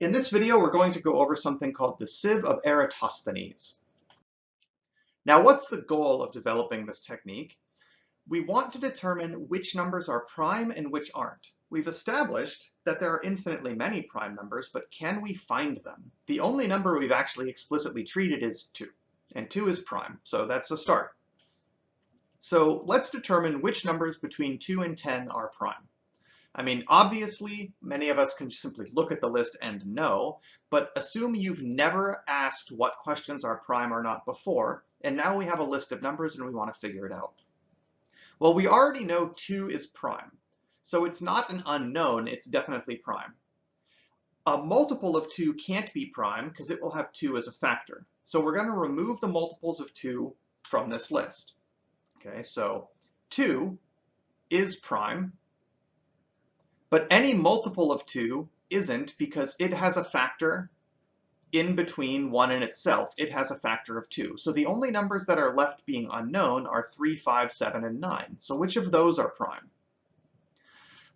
In this video, we're going to go over something called the Sieve of Eratosthenes. Now, what's the goal of developing this technique? We want to determine which numbers are prime and which aren't. We've established that there are infinitely many prime numbers, but can we find them? The only number we've actually explicitly treated is 2, and 2 is prime, so that's a start. So let's determine which numbers between 2 and 10 are prime. I mean, obviously, many of us can simply look at the list and know, but assume you've never asked what questions are prime or not before, and now we have a list of numbers and we want to figure it out. Well, we already know 2 is prime, so it's not an unknown, it's definitely prime. A multiple of 2 can't be prime because it will have 2 as a factor. So we're going to remove the multiples of 2 from this list. Okay, so 2 is prime. But any multiple of 2 isn't because it has a factor in between 1 and itself. It has a factor of 2. So the only numbers that are left being unknown are 3, 5, 7, and 9. So which of those are prime?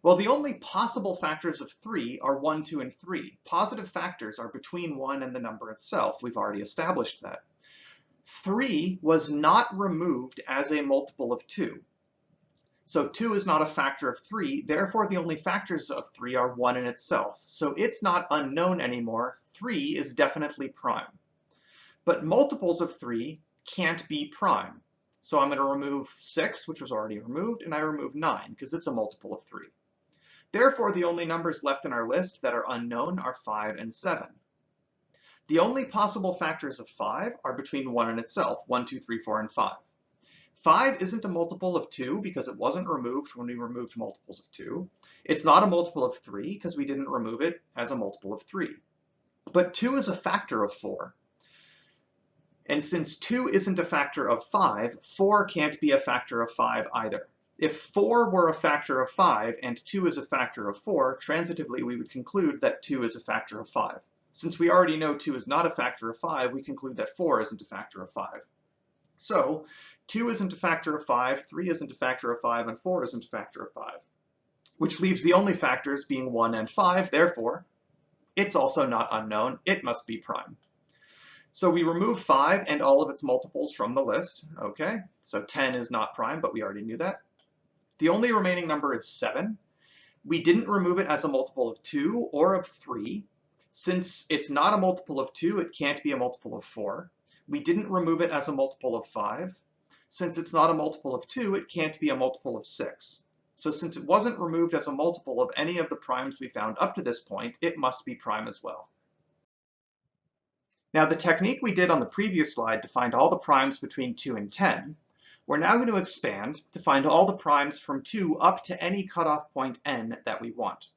Well, the only possible factors of 3 are 1, 2, and 3. Positive factors are between 1 and the number itself. We've already established that. 3 was not removed as a multiple of 2. So 2 is not a factor of 3, therefore the only factors of 3 are 1 in itself. So it's not unknown anymore. 3 is definitely prime. But multiples of 3 can't be prime. So I'm going to remove 6, which was already removed, and I remove 9, because it's a multiple of 3. Therefore, the only numbers left in our list that are unknown are 5 and 7. The only possible factors of 5 are between 1 and itself, 1, 2, 3, 4, and 5. 5 isn't a multiple of 2 because it wasn't removed when we removed multiples of 2. It's not a multiple of 3 because we didn't remove it as a multiple of 3. But 2 is a factor of 4. And since 2 isn't a factor of 5, 4 can't be a factor of 5 either. If 4 were a factor of 5 and 2 is a factor of 4, transitively we would conclude that 2 is a factor of 5. Since we already know 2 is not a factor of 5, we conclude that 4 isn't a factor of 5. So 2 isn't a factor of 5, 3 isn't a factor of 5, and 4 isn't a factor of 5, which leaves the only factors being 1 and 5. Therefore, it's also not unknown. It must be prime. So we remove 5 and all of its multiples from the list. Okay, so 10 is not prime, but we already knew that. The only remaining number is 7. We didn't remove it as a multiple of 2 or of 3. Since it's not a multiple of 2, it can't be a multiple of 4. We didn't remove it as a multiple of 5. Since it's not a multiple of 2, it can't be a multiple of 6. So since it wasn't removed as a multiple of any of the primes we found up to this point, it must be prime as well. Now, the technique we did on the previous slide to find all the primes between 2 and 10, we're now going to expand to find all the primes from 2 up to any cutoff point n that we want.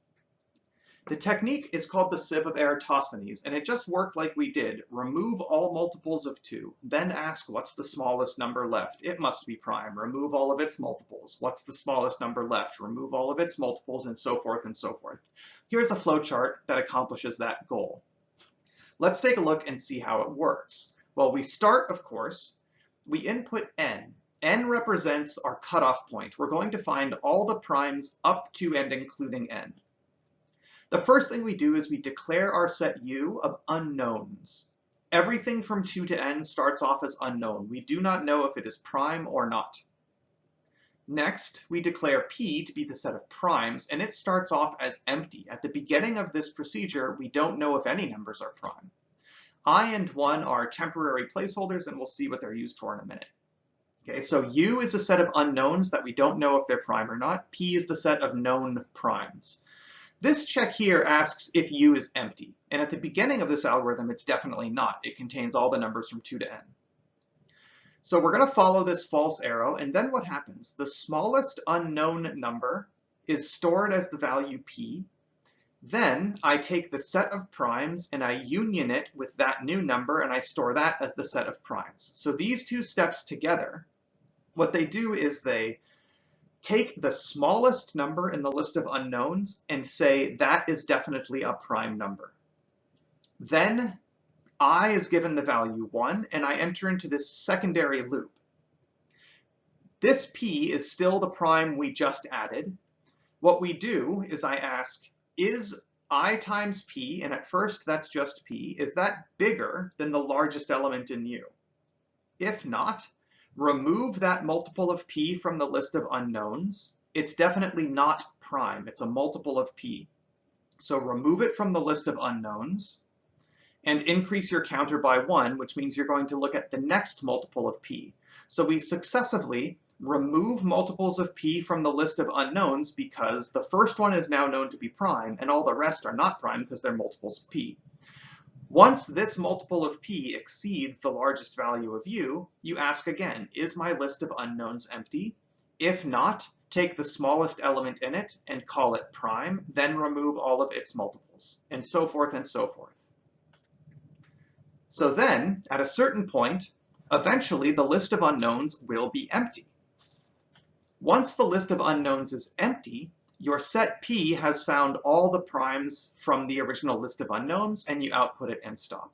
The technique is called the Sieve of Eratosthenes, and it just worked like we did. Remove all multiples of 2, then ask what's the smallest number left. It must be prime. Remove all of its multiples. What's the smallest number left? Remove all of its multiples, and so forth and so forth. Here's a flowchart that accomplishes that goal. Let's take a look and see how it works. Well, we start, of course, we input n. N represents our cutoff point. We're going to find all the primes up to and including n. The first thing we do is we declare our set U of unknowns. Everything from 2 to n starts off as unknown. We do not know if it is prime or not. Next, we declare P to be the set of primes, and it starts off as empty. At the beginning of this procedure, we don't know if any numbers are prime. I and 1 are temporary placeholders, and we'll see what they're used for in a minute. Okay, so U is a set of unknowns that we don't know if they're prime or not. P is the set of known primes. This check here asks if U is empty, and at the beginning of this algorithm, it's definitely not. It contains all the numbers from 2 to n. So we're going to follow this false arrow, and then what happens? The smallest unknown number is stored as the value P. Then I take the set of primes and I union it with that new number, and I store that as the set of primes. So these two steps together, what they do is they take the smallest number in the list of unknowns and say that is definitely a prime number. Then I is given the value 1, and I enter into this secondary loop. This P is still the prime we just added. What we do is I ask, is I times p, and at first that's just p, is that bigger than the largest element in U? If not, remove that multiple of p from the list of unknowns. It's definitely not prime. It's a multiple of p. So remove it from the list of unknowns and increase your counter by 1, which means you're going to look at the next multiple of p. So we successively remove multiples of p from the list of unknowns because the first one is now known to be prime and all the rest are not prime because they're multiples of p. Once this multiple of p exceeds the largest value of u, you ask again, is my list of unknowns empty? If not, take the smallest element in it and call it prime, then remove all of its multiples, and so forth and so forth. So then, at a certain point, eventually the list of unknowns will be empty. Once the list of unknowns is empty, your set P has found all the primes from the original list of unknowns, and you output it and stop.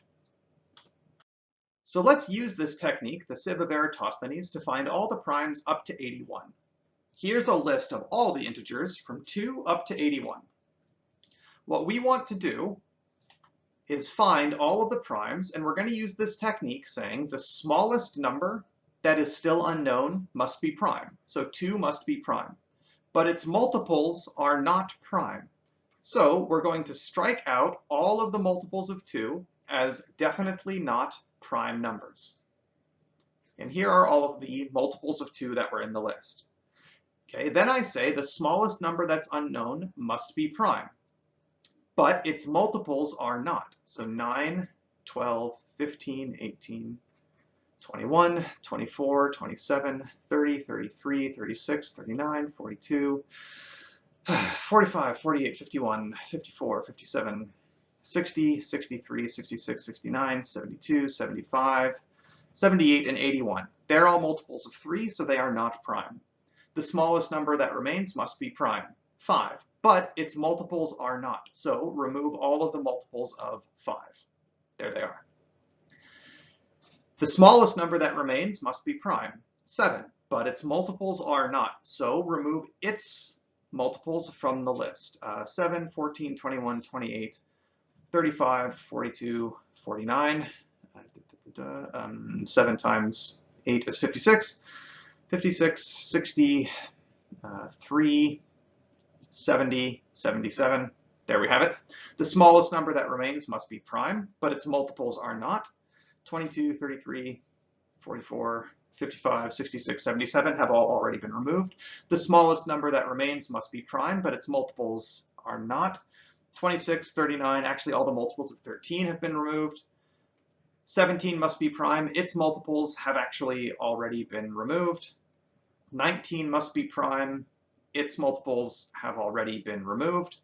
So let's use this technique, the Sieve of Eratosthenes, to find all the primes up to 81. Here's a list of all the integers from 2 up to 81. What we want to do is find all of the primes, and we're going to use this technique saying the smallest number that is still unknown must be prime. So 2 must be prime. But its multiples are not prime. So we're going to strike out all of the multiples of 2 as definitely not prime numbers. And here are all of the multiples of 2 that were in the list. Okay, then I say the smallest number that's unknown must be prime. But its multiples are not. So 9, 12, 15, 18, 21, 24, 27, 30, 33, 36, 39, 42, 45, 48, 51, 54, 57, 60, 63, 66, 69, 72, 75, 78, and 81. They're all multiples of 3, so they are not prime. The smallest number that remains must be prime, 5, but its multiples are not. So remove all of the multiples of 5. There they are. The smallest number that remains must be prime, 7, but its multiples are not. So remove its multiples from the list. 7, 14, 21, 28, 35, 42, 49. 7 times 8 is 56. 56, 60, 3, 70, 77. There we have it. The smallest number that remains must be prime, but its multiples are not. 22, 33, 44, 55, 66, 77 have all already been removed. The smallest number that remains must be prime, but its multiples are not. 26, 39, actually all the multiples of 13 have been removed. 17 must be prime. Its multiples have actually already been removed. 19 must be prime. Its multiples have already been removed.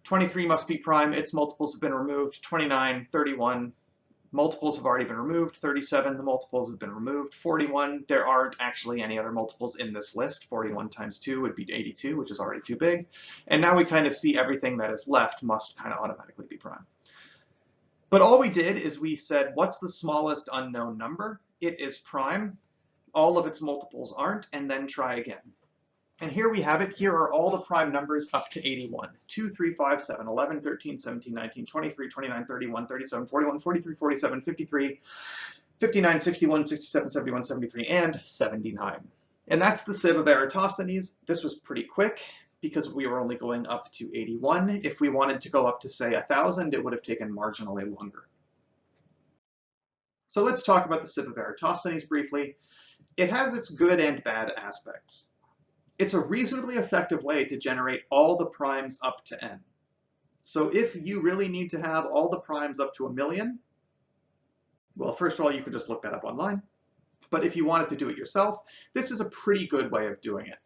23 must be prime. Its multiples have been removed. 29, 31, multiples have already been removed. 37, the multiples have been removed. 41, there aren't actually any other multiples in this list. 41 times 2 would be 82, which is already too big. And now we kind of see everything that is left must kind of automatically be prime. But all we did is we said, what's the smallest unknown number? It is prime. All of its multiples aren't, and then try again. And here we have it. Here are all the prime numbers up to 81. 2, 3, 5, 7, 11, 13, 17, 19, 23, 29, 31, 37, 41, 43, 47, 53, 59, 61, 67, 71, 73, and 79. And that's the Sieve of Eratosthenes. This was pretty quick because we were only going up to 81. If we wanted to go up to, say, 1,000, it would have taken marginally longer. So let's talk about the Sieve of Eratosthenes briefly. It has its good and bad aspects. It's a reasonably effective way to generate all the primes up to n. So if you really need to have all the primes up to 1,000,000, well, first of all, you could just look that up online. But if you wanted to do it yourself, this is a pretty good way of doing it.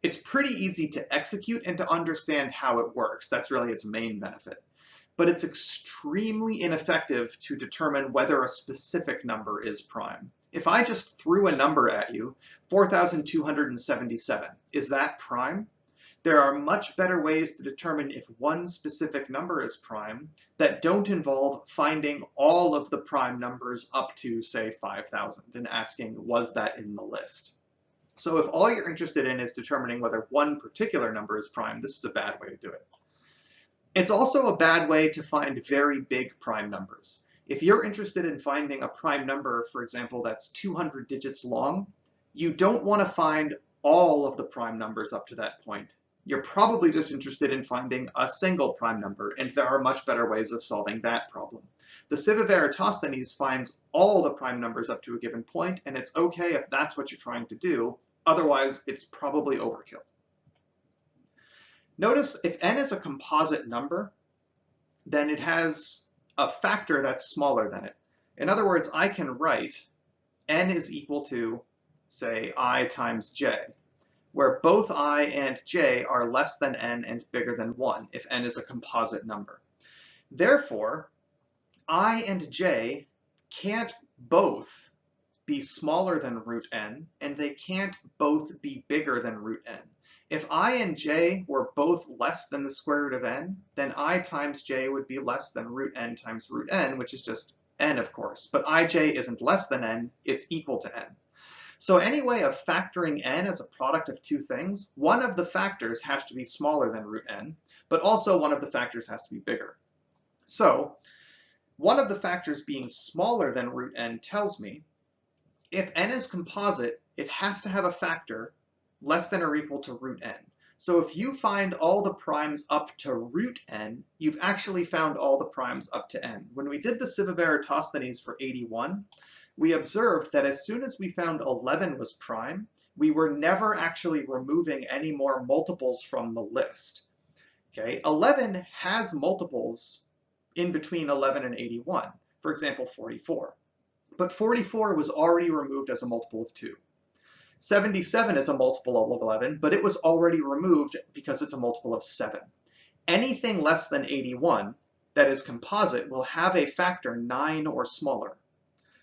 It's pretty easy to execute and to understand how it works. That's really its main benefit. But it's extremely ineffective to determine whether a specific number is prime. If I just threw a number at you, 4,277, is that prime? There are much better ways to determine if one specific number is prime that don't involve finding all of the prime numbers up to, say, 5,000 and asking, was that in the list? So if all you're interested in is determining whether one particular number is prime, this is a bad way to do it. It's also a bad way to find very big prime numbers. If you're interested in finding a prime number, for example, that's 200 digits long, you don't want to find all of the prime numbers up to that point. You're probably just interested in finding a single prime number, and there are much better ways of solving that problem. The Sieve of Eratosthenes finds all the prime numbers up to a given point, and it's okay if that's what you're trying to do. Otherwise, it's probably overkill. Notice if n is a composite number, then it has a factor that's smaller than it. In other words, I can write n is equal to, say, I times j, where both I and j are less than n and bigger than 1 if n is a composite number. Therefore, I and j can't both be smaller than root n, and they can't both be bigger than root n. If I and j were both less than the square root of n, then I times j would be less than root n times root n, which is just n, of course. But ij isn't less than n, it's equal to n. So any way of factoring n as a product of two things, one of the factors has to be smaller than root n, but also one of the factors has to be bigger. So one of the factors being smaller than root n tells me if n is composite, it has to have a factor less than or equal to root n. So if you find all the primes up to root n, you've actually found all the primes up to n. When we did the Sieve of Eratosthenes for 81, we observed that as soon as we found 11 was prime, we were never actually removing any more multiples from the list. Okay, 11 has multiples in between 11 and 81, for example, 44. But 44 was already removed as a multiple of 2. 77 is a multiple of 11, but it was already removed because it's a multiple of 7. Anything less than 81 that is composite will have a factor 9 or smaller.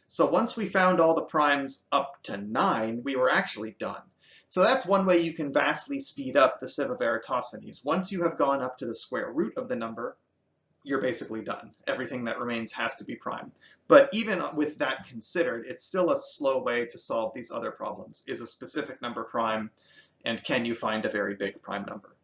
So once we found all the primes up to 9, we were actually done. So that's one way you can vastly speed up the Sieve of Eratosthenes. Once you have gone up to the square root of the number, you're basically done. Everything that remains has to be prime. But even with that considered, it's still a slow way to solve these other problems. Is a specific number prime, and can you find a very big prime number?